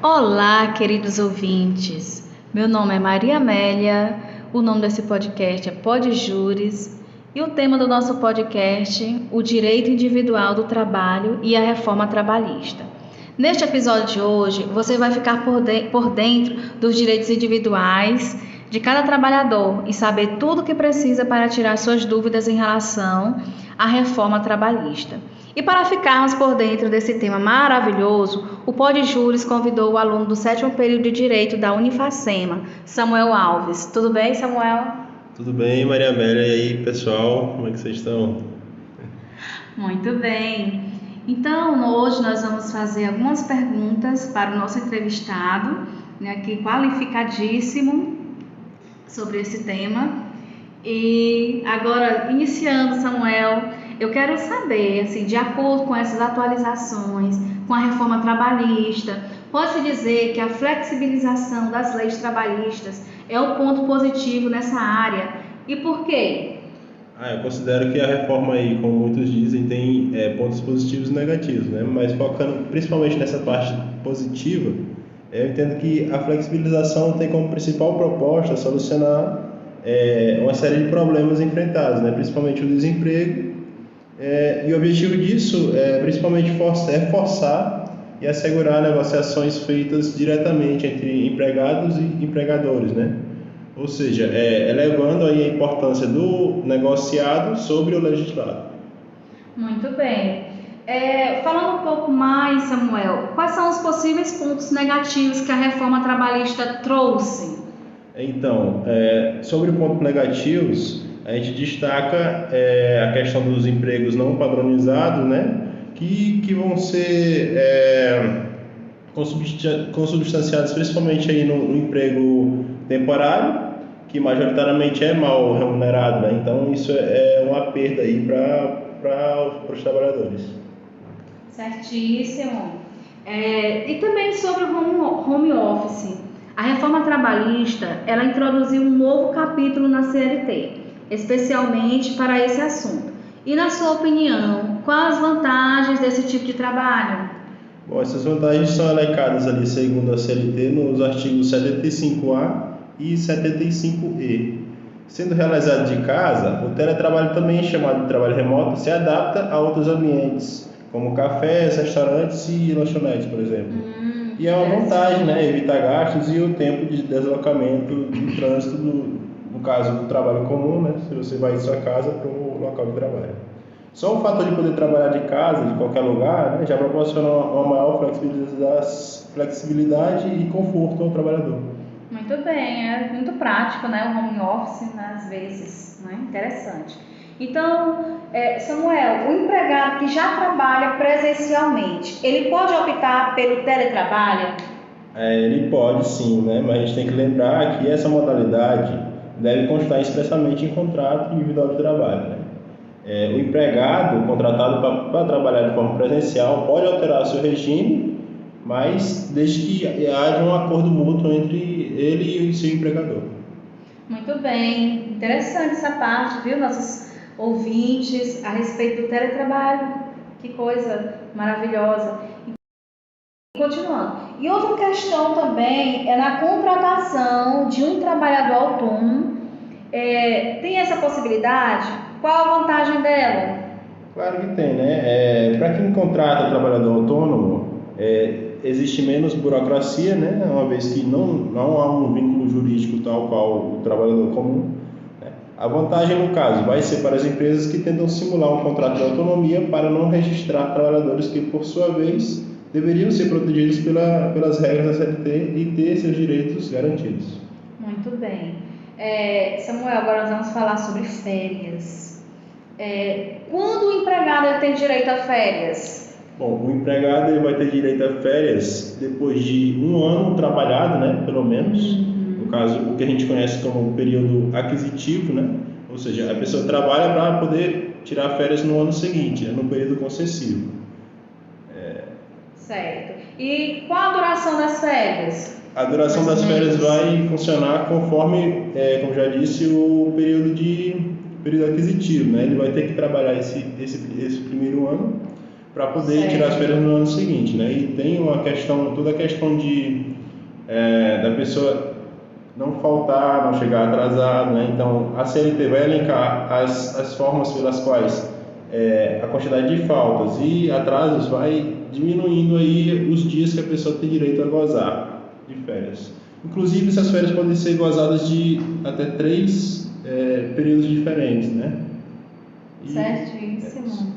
Olá, queridos ouvintes. Meu nome é Maria Amélia, o nome desse podcast é Pod Júris e o tema do nosso podcast, o direito individual do trabalho e a reforma trabalhista. Neste episódio de hoje, você vai ficar por dentro dos direitos individuais de cada trabalhador e saber tudo o que precisa para tirar suas dúvidas em relação à reforma trabalhista. E para ficarmos por dentro desse tema maravilhoso, o Pod Júris convidou o aluno do 7º período de Direito da Unifacema, Samuel Alves. Tudo bem, Samuel? Tudo bem, Maria Amélia. E aí, pessoal? Como é que vocês estão? Muito bem. Então, hoje nós vamos fazer algumas perguntas para o nosso entrevistado, aqui qualificadíssimo sobre esse tema. E agora, iniciando, Samuel, eu quero saber, assim, de acordo com essas atualizações, com a reforma trabalhista, pode-se dizer que a flexibilização das leis trabalhistas é o ponto positivo nessa área. E por quê? Eu considero que a reforma aí, como muitos dizem, tem pontos positivos e negativos, né? Mas focando principalmente nessa parte positiva, eu entendo que a flexibilização tem como principal proposta solucionar uma série de problemas enfrentados, né? Principalmente o desemprego. E o objetivo disso é principalmente forçar e assegurar negociações feitas diretamente entre empregados e empregadores, né? Ou seja, elevando aí a importância do negociado sobre o legislado. Muito bem. Falando um pouco mais, Samuel, quais são os possíveis pontos negativos que a reforma trabalhista trouxe? Então, sobre pontos negativos, a gente destaca a questão dos empregos não padronizados, né? Que vão ser consubstanciados principalmente aí no emprego temporário, que majoritariamente é mal remunerado, né? Então isso é uma perda aí para os trabalhadores. Certíssimo. E também sobre o home office. A reforma trabalhista, ela introduziu um novo capítulo na CLT, especialmente para esse assunto. E na sua opinião, quais as vantagens desse tipo de trabalho? Bom, essas vantagens são elencadas ali segundo a CLT nos artigos 75A e 75E. Sendo realizado de casa, o teletrabalho, também chamado de trabalho remoto, se adapta a outros ambientes, como cafés, restaurantes e lanchonetes, por exemplo. E é uma vantagem, né, evitar gastos e o tempo de deslocamento do trânsito, no caso do trabalho comum, né, se você vai de sua casa para o local de trabalho. Só o fato de poder trabalhar de casa, de qualquer lugar, né, já proporciona uma maior flexibilidade e conforto ao trabalhador. Muito bem, é muito prático, né, o home office, né, às vezes, né, interessante. Então, Samuel, o empregado que já trabalha presencialmente, ele pode optar pelo teletrabalho? Ele pode sim, né, mas a gente tem que lembrar que essa modalidade deve constar expressamente em contrato individual de trabalho, né? O empregado contratado para trabalhar de forma presencial pode alterar seu regime, mas desde que haja um acordo mútuo entre ele e o seu empregador. Muito bem, interessante essa parte, viu, nossos ouvintes, a respeito do teletrabalho. Que coisa maravilhosa. Continuando. E outra questão também é na contratação de um trabalhador autônomo. Tem essa possibilidade? Qual a vantagem dela? Claro que tem, né? Para quem contrata trabalhador autônomo, existe menos burocracia, né? Uma vez que não há um vínculo jurídico tal qual o trabalhador comum. Né? A vantagem, no caso, vai ser para as empresas que tentam simular um contrato de autonomia para não registrar trabalhadores que, por sua vez, deveriam ser protegidos pelas regras da CLT e ter seus direitos garantidos. Muito bem. Samuel, agora nós vamos falar sobre férias. Quando o empregado tem direito a férias? Bom, o empregado ele vai ter direito a férias depois de um ano trabalhado, né, pelo menos. No caso, o que a gente conhece como período aquisitivo, né? Ou seja, a pessoa trabalha para poder tirar férias no ano seguinte, né, no período concessivo. Certo. E qual a duração das férias? A duração das férias vai funcionar conforme, como já disse, o período aquisitivo, né? Ele vai ter que trabalhar esse primeiro ano para poder tirar as férias no ano seguinte, né? E tem toda a questão da pessoa não faltar, não chegar atrasado, né? Então a CLT vai elencar as formas pelas quais a quantidade de faltas e atrasos vai diminuindo aí os dias que a pessoa tem direito a gozar de férias. Inclusive essas férias podem ser gozadas de até 3 períodos diferentes, né? Certíssimo.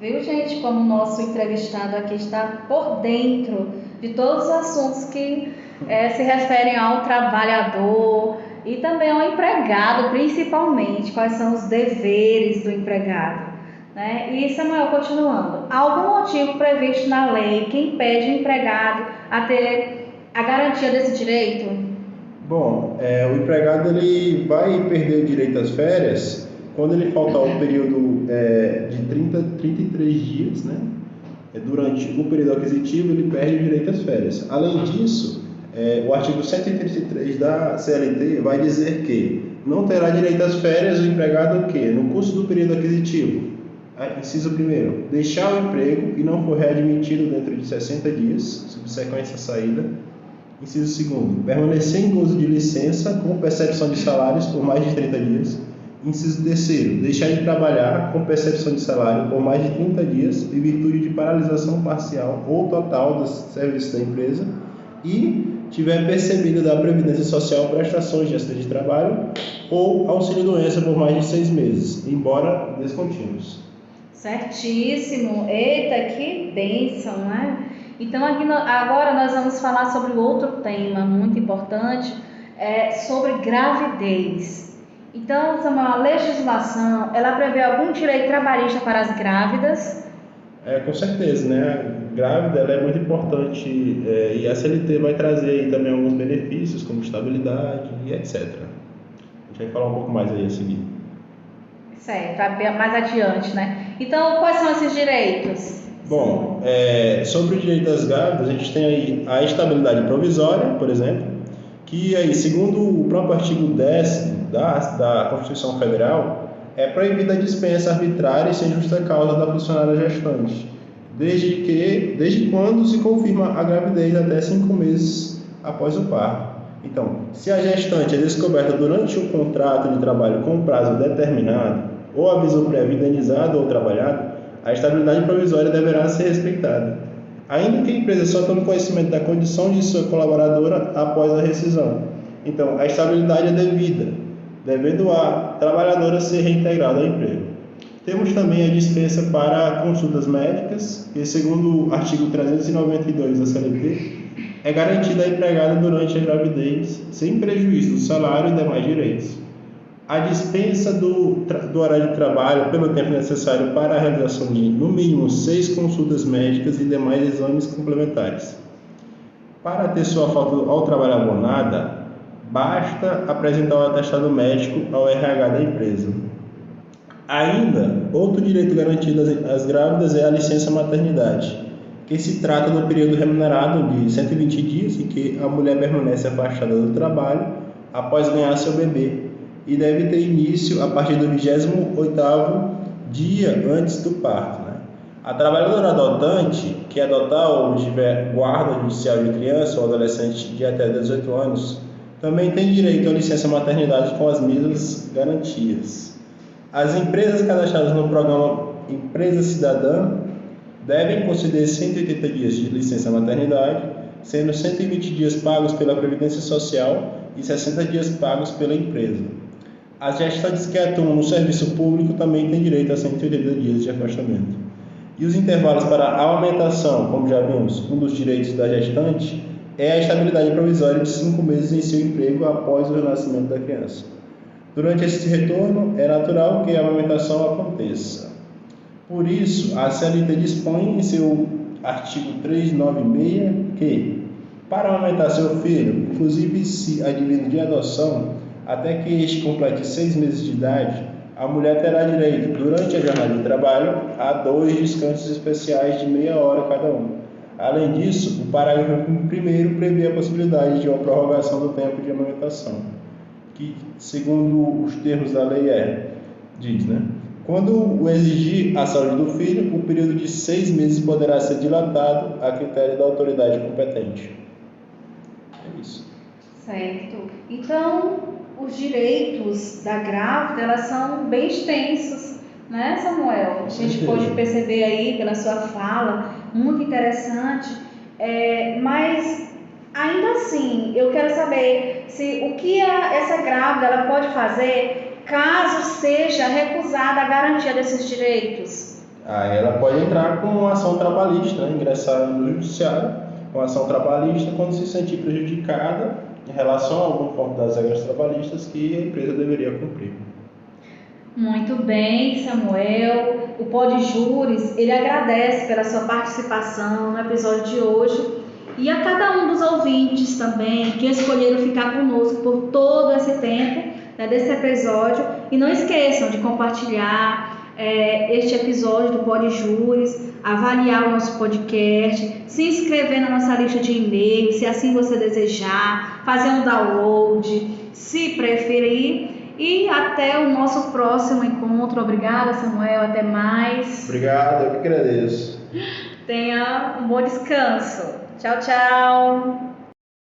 Viu, gente, como o nosso entrevistado aqui está por dentro de todos os assuntos que se referem ao trabalhador e também ao empregado, principalmente, quais são os deveres do empregado, né? E, Samuel, continuando, há algum motivo previsto na lei que impede o empregado a ter a garantia desse direito? Bom, o empregado ele vai perder o direito às férias quando ele faltar o período de 33 dias, né? Durante o período aquisitivo, ele perde o direito às férias. Além disso, o artigo 133 da CLT vai dizer que não terá direito às férias o empregado que, no curso do período aquisitivo, inciso 1º, deixar o emprego e não for readmitido dentro de 60 dias, subsequência à saída. Inciso 2º, permanecer em gozo de licença com percepção de salários por mais de 30 dias. Inciso 3º, deixar de trabalhar com percepção de salário por mais de 30 dias em virtude de paralisação parcial ou total dos serviços da empresa e tiver percebido da Previdência Social prestações de acidente de trabalho ou auxílio-doença por mais de 6 meses, embora descontínuos. Certíssimo! Eita, que bênção, né? Então, agora nós vamos falar sobre outro tema muito importante, sobre gravidez. Então, a legislação, ela prevê algum direito trabalhista para as grávidas? Com certeza, né? A grávida ela é muito importante e a CLT vai trazer aí também alguns benefícios, como estabilidade e etc. A gente vai falar um pouco mais aí a seguir. Certo, mais adiante, né? Então, quais são esses direitos? Bom, sobre o direito das grávidas, a gente tem aí a estabilidade provisória, por exemplo, que aí, segundo o próprio artigo 10º da Constituição Federal, é proibida a dispensa arbitrária e sem justa causa da funcionária gestante, desde quando se confirma a gravidez até 5 meses após o parto. Então, se a gestante é descoberta durante o contrato de trabalho com prazo determinado, ou aviso prévio indenizado ou trabalhado, a estabilidade provisória deverá ser respeitada, ainda que a empresa só tome conhecimento da condição de sua colaboradora após a rescisão. Então, a estabilidade é devida, devendo a trabalhadora ser reintegrada ao emprego. Temos também a dispensa para consultas médicas, que, segundo o artigo 392 da CLT, é garantida à empregada durante a gravidez, sem prejuízo do salário e demais direitos. A dispensa do horário de trabalho pelo tempo necessário para a realização de, no mínimo, 6 consultas médicas e demais exames complementares. Para ter sua falta ao trabalho abonada, basta apresentar o atestado médico ao RH da empresa. Ainda, outro direito garantido às grávidas é a licença maternidade, que se trata do período remunerado de 120 dias em que a mulher permanece afastada do trabalho após ganhar seu bebê e deve ter início a partir do 28º dia antes do parto, né? A trabalhadora adotante, que adotar ou tiver guarda judicial de criança ou adolescente de até 18 anos, também tem direito à licença maternidade com as mesmas garantias. As empresas cadastradas no programa Empresa Cidadã devem conceder 180 dias de licença maternidade, sendo 120 dias pagos pela Previdência Social e 60 dias pagos pela empresa. As gestantes que atuam no serviço público também têm direito a 180 dias de afastamento. E os intervalos para a aumentação, como já vimos, um dos direitos da gestante é a estabilidade provisória de 5 meses em seu emprego após o nascimento da criança. Durante esse retorno, é natural que a amamentação aconteça. Por isso, a CLT dispõe em seu artigo 396 que, para amamentar seu filho, inclusive se advindo de adoção, até que este complete 6 meses de idade, a mulher terá direito, durante a jornada de trabalho, a 2 descansos especiais de meia hora cada um. Além disso, o parágrafo 1º prevê a possibilidade de uma prorrogação do tempo de amamentação, que, segundo os termos da lei, diz, né? Quando o exigir a saúde do filho, o período de 6 meses poderá ser dilatado a critério da autoridade competente. É isso. Certo. Então, os direitos da grávida, elas são bem extensos, né, Samuel? A gente pode perceber aí pela sua fala, muito interessante, mas ainda assim, eu quero saber o que essa grávida ela pode fazer caso seja recusada a garantia desses direitos. Aí ela pode entrar com uma ação trabalhista, né? Ingressar no judiciário com ação trabalhista quando se sentir prejudicada em relação a algum ponto das regras trabalhistas que a empresa deveria cumprir. Muito bem, Samuel. O Podjures, ele agradece pela sua participação no episódio de hoje e a cada um dos ouvintes também que escolheram ficar conosco por todo esse tempo, né, desse episódio. E não esqueçam de compartilhar este episódio do Podjures, avaliar o nosso podcast, se inscrever na nossa lista de e-mail, se assim você desejar, fazer um download, se preferir. E até o nosso próximo encontro. Obrigada, Samuel. Até mais. Obrigado, eu que agradeço. Tenha um bom descanso. Tchau, tchau.